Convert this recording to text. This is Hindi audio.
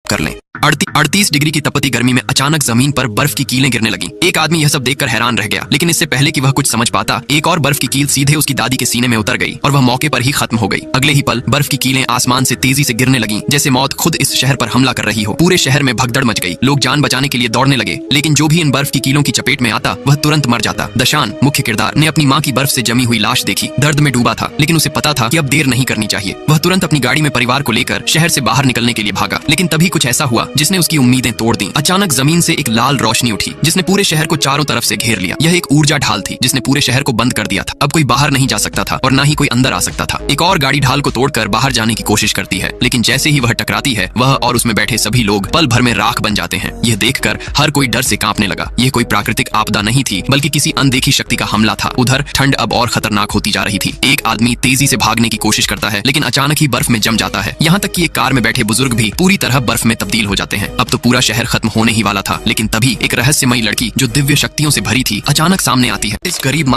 कर लें। 38 डिग्री की तपती गर्मी में अचानक जमीन पर बर्फ की कीलें गिरने लगीं। एक आदमी यह सब देखकर हैरान रह गया, लेकिन इससे पहले कि वह कुछ समझ पाता, एक और बर्फ की कील सीधे उसकी दादी के सीने में उतर गई और वह मौके पर ही खत्म हो गई। अगले ही पल बर्फ की कीलें आसमान से तेजी से गिरने लगीं, जैसे मौत खुद इस शहर पर हमला कर रही हो। पूरे शहर में भगदड़ मच गई। लोग जान बचाने के लिए दौड़ने लगे, लेकिन जो भी इन बर्फ की कीलों की चपेट में आता वह तुरंत मर जाता। दशान, मुख्य किरदार, ने अपनी माँ की बर्फ से जमी हुई लाश देखी। दर्द में डूबा था, लेकिन उसे पता था कि अब देर नहीं करनी चाहिए। वह तुरंत अपनी गाड़ी में परिवार को लेकर शहर से बाहर निकलने के लिए भागा, लेकिन तभी कुछ ऐसा हुआ जिसने उसकी उम्मीदें तोड़ दी। अचानक जमीन से एक लाल रोशनी उठी, जिसने पूरे शहर को चारों तरफ से घेर लिया। यह एक ऊर्जा ढाल थी जिसने पूरे शहर को बंद कर दिया था। अब कोई बाहर नहीं जा सकता था और ना ही कोई अंदर आ सकता था। एक और गाड़ी ढाल को तोड़कर बाहर जाने की कोशिश करती है, लेकिन जैसे ही वह टकराती है, वह और उसमें बैठे सभी लोग पल भर में राख बन जाते हैं। यह देखकर हर कोई डर से कांपने लगा। यह कोई प्राकृतिक आपदा नहीं थी, बल्कि किसी अनदेखी शक्ति का हमला था। उधर ठंड अब और खतरनाक होती जा रही थी। एक आदमी तेजी से भागने की कोशिश करता है, लेकिन अचानक ही बर्फ में जम जाता है। यहाँ तक कि एक कार में बैठे बुजुर्ग भी पूरी तरह बर्फ में तब्दील हो जाते हैं। अब तो पूरा शहर खत्म होने ही वाला था, लेकिन तभी एक रहस्यमयी लड़की जो दिव्य शक्तियों से भरी थी, अचानक सामने आती है। इस गरीब माँ